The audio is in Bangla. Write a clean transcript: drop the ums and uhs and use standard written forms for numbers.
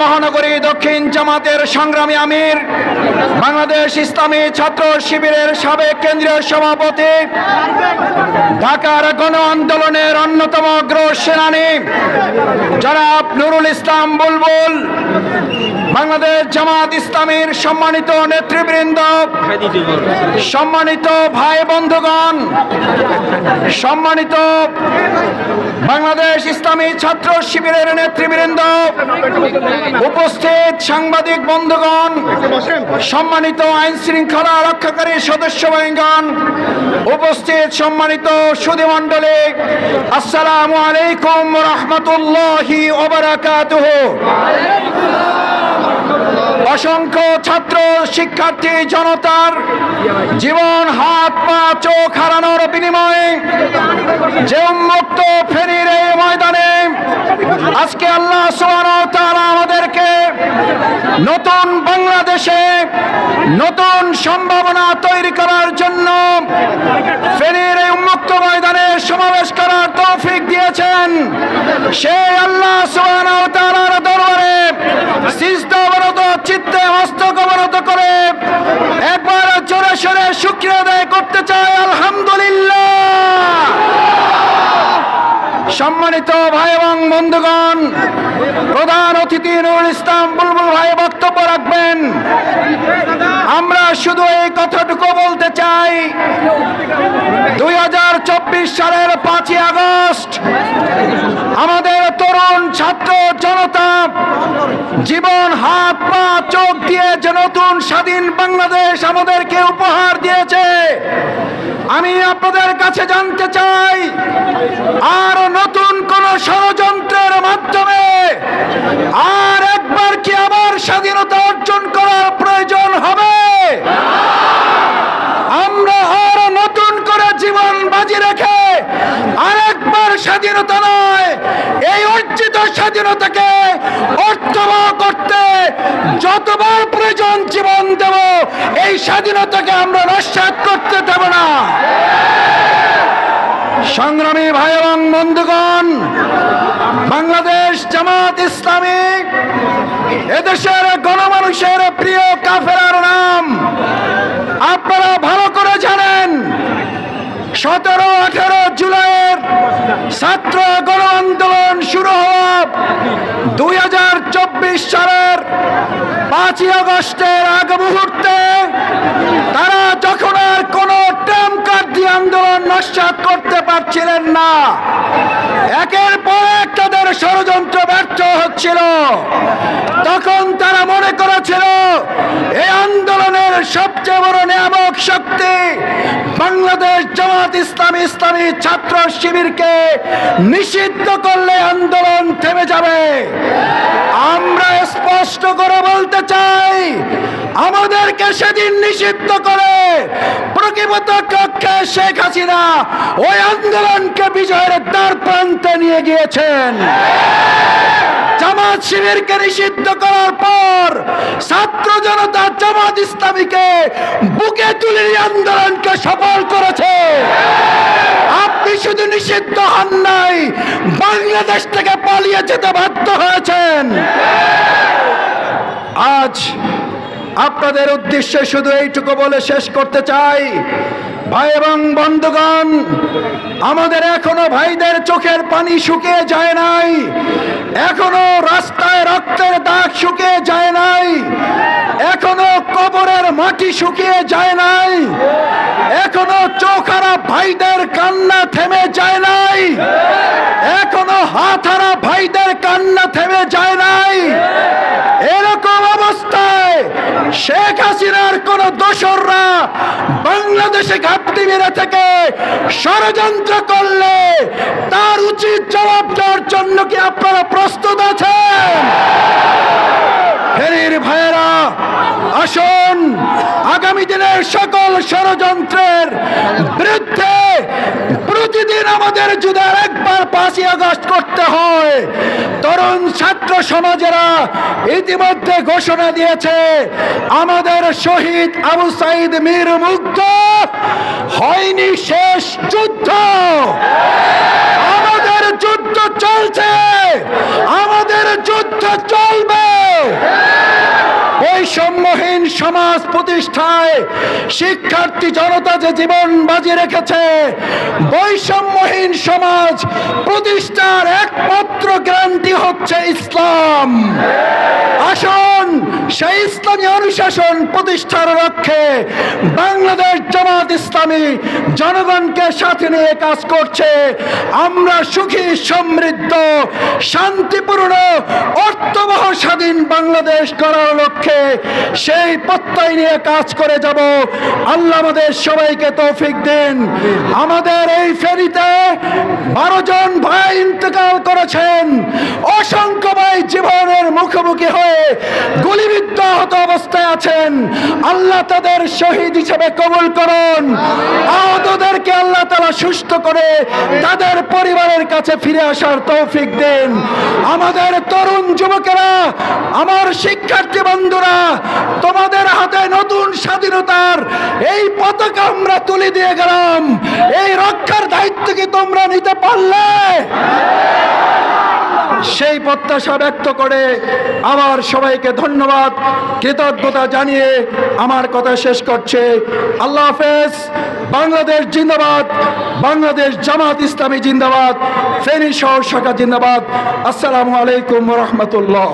মহানগরী দক্ষিণ জামাতের সংগ্রামী আমির, বাংলাদেশ ইসলামী ছাত্র শিবিরের সাবেক কেন্দ্রীয় সভাপতি, ঢাকার গণ আন্দোলনের অন্যতম অগ্রসেনানী জনাব নুরুল ইসলাম বুলবুল, বাংলাদেশ জামাত ইসলামীর সম্মানিত নেতৃবৃন্দ, সম্মানিত ভাই বন্ধুগণ, সম্মানিত বাংলাদেশ ইসলামী ছাত্র শিবিরের নেতৃবৃন্দ, উপস্থিত সাংবাদিক বন্ধুগণ, সম্মানিত আইন শৃঙ্খলা রক্ষাকারী সদস্যগণ, উপস্থিত সম্মানিত সুধীমণ্ডলী, আসসালামু আলাইকুম ওয়া রাহমাতুল্লাহি ওয়া বারাকাতুহু। অসংখ্য ছাত্র শিক্ষার্থী জনতার জীবন, হাত পা চোখ হারানোর বিনিময়ে যে উন্মুক্ত ফেনীর এই ময়দানে আজকে আল্লাহ সুবহানাহু ওয়া তাআলা আমাদেরকে নতুন বাংলাদেশে নতুন সম্ভাবনা তৈরি করার জন্য ফেনীর এই উন্মুক্ত ময়দানে সমাবেশ করার তৌফিক দিয়েছেন। সেই আল্লাহ সুবহানাহু ওয়া তাআলার দরবারে সিজদাবরত চিত্তে মস্তক অবনত করে একবার জোরে সোরে শুকরিয়া আদায় করতে চাই, আলহামদুলিল্লাহ। সম্মানিত ভাই এবং বন্ধুগণ, প্রধান অতিথি নুরুল ইসলাম বুলবুল ভাই বক্তব্য রাখবেন। আমরা শুধু এই কথাটুকু বলতে চাই, 2024 সালের 5ই আগস্ট আমাদের তরুণ ছাত্র জনতা জীবন, হাত পা চোখ দিয়ে যে নতুন স্বাধীন বাংলাদেশ আমাদেরকে উপহার দিয়েছে, আমি আপনাদের কাছে জানতে চাই, আর নতুন কোন ষড়যন্ত্রের মাধ্যমে আর একবার কি আবার স্বাধীনতা অর্জন করার প্রয়োজন হবে? আমরা আর নতুন করে জীবন বাজি রেখে আরেকবার স্বাধীনতা নয়, এই অর্জিত স্বাধীনতাকে অর্থবহ করতে যতবার প্রয়োজন জীবন দেব, এই স্বাধীনতাকে আমরা নস্যাৎ করতে দেব না। সংগ্রামী ভাই এবং বন্ধুগণ, বাংলাদেশ জামাত ইসলামী এদেশের গণমানুষের প্রিয় কাফেলার নাম আপনারা ভালো করে জানেন। 17-18 জুলাইয়ের ছাত্র গণ আন্দোলন শুরু হওয়া 2024 সালের 5ই আগস্টের আগ মুহূর্তে তারা যখন আর কোন ট্রাম্প কার্ড দিয়ে আন্দোলন নস্যাৎ করতে পারছিলেন না, একের পর এক তাদের ষড়যন্ত্র ব্যর্থ হচ্ছিল, তখন তারা মনে করেছিল এই আন্দোলনের সবচেয়ে বড় নিয়ামক শক্তি বাংলাদেশ জামাত ইসলামী, ইসলামী ছাত্র শিবিরকে নিষিদ্ধ করলে আন্দোলন থেমে যাবে। আমরা স্পষ্ট করে বলতে চাই, আমাদেরকে সেদিন নিষিদ্ধ করে প্রকৃত কক্ষে শেখ হাসিনা ওই আন্দোলনকে বিজয়ের দ্বার প্রান্তে নিয়ে গিয়েছেন। জামাত শিবিরকে নিষিদ্ধ করার পর ছাত্র জনতা জামাত ইসলামীকে বুকে তুলে আন্দোলনকে সফল করেছে। আপনি শুধু নিষিদ্ধ হন নাই, বাংলাদেশ থেকে পালিয়ে যেতে বাধ্য হয়েছেন। আজ আপনাদের উদ্দেশ্যে শুধু এইটুকু বলে শেষ করতে চাই, ভাই এবং বন্ধুগণ, আমাদের এখনো ভাইদের চোখের পানি শুকিয়ে যায় নাই, এখনো রাস্তায় রক্তের দাগ শুকিয়ে যায় নাই, এখনো কবরের মাটি শুকিয়ে যায় নাই, এখনো চোখহারা ভাইদের কান্না থেমে যায় নাই, এখনো হাতহারা ভাইদের কান্না থেমে যায় নাই। এরকম অবস্থায় শেখ হাসিনার কোন দোসররা বাংলাদেশে ঘাপটি মেরে থেকে ষড়যন্ত্র করলে তার উচিত জবাব দেওয়ার জন্য কি আপনারা প্রস্তুত আছেন? ফেনীর ভাইয়েরা, আসুন আগামী দিনের সকল ষড়যন্ত্রের বিরুদ্ধে প্রতিদিন আমাদের যদি একবার 5ই আগস্ট করতে হয়, তরুণ ছাত্র সমাজেরা ইতিমধ্যে ঘোষণা দিয়েছে, আমাদের শহীদ আবু সাইদ মীর মুগ্ধ হয়নি শেষ যুদ্ধ, আমাদের যুদ্ধ চলছে, আমাদের যুদ্ধ চলবে। বৈষম্যহীন সমাজ প্রতিষ্ঠায় শিক্ষার্থী জনতা যে জীবন বাজি রেখেছে, বৈষম্যহীন সমাজ প্রতিষ্ঠার একমাত্র গ্যারান্টি হচ্ছে ইসলাম। আসুন সেই ইসলামী অনুশাসন প্রতিষ্ঠার লক্ষ্যে বাংলাদেশ জামাত ইসলামী জনগণকে সাথে নিয়ে কাজ করছে। আমরা সুখী, সমৃদ্ধ, শান্তিপূর্ণ, অর্থবহ স্বাধীন বাংলাদেশ করার লক্ষ্যে সেই প্রত্যয় নিয়ে কাজ করে যাব। আল্লাহ আমাদের সবাইকে তৌফিক দেন। আমাদের এই ফেরিতে 12 জন ভাই ইন্তেকাল করেছেন। অসংখ্য ভাই জীবনের মুখোমুখি হয়ে গুলিবিদ্ধ আহত অবস্থায় আছেন। আল্লাহ তাদের শহীদ হিসেবে কবুল করুন। আহতদেরকে আল্লাহ তাআলা সুস্থ করে তাদের পরিবারের কাছে ফিরে আসার তৌফিক দেন। আমাদের তরুণ যুবকেরা, আমার শিক্ষার্থী বন্ধুরা, তোমাদের হাতে নতুন স্বাধীনতার এই পতাকা আমরা তুলে দিয়ে গেলাম। এই রক্ষার দায়িত্ব কি তোমরা নিতে পারলে? সেই প্রত্যাশা ব্যক্ত করে আমার সবাইকে ধন্যবাদ, কৃতজ্ঞতা জানিয়ে আমার কথা শেষ করছে। আল্লাহ হাফেজ। বাংলাদেশ জিন্দাবাদ, বাংলাদেশ জামাত ইসলামী জিন্দাবাদ, ফেনী শহর শাখা জিন্দাবাদ। আসসালামু আলাইকুম ওয়া রাহমাতুল্লাহ।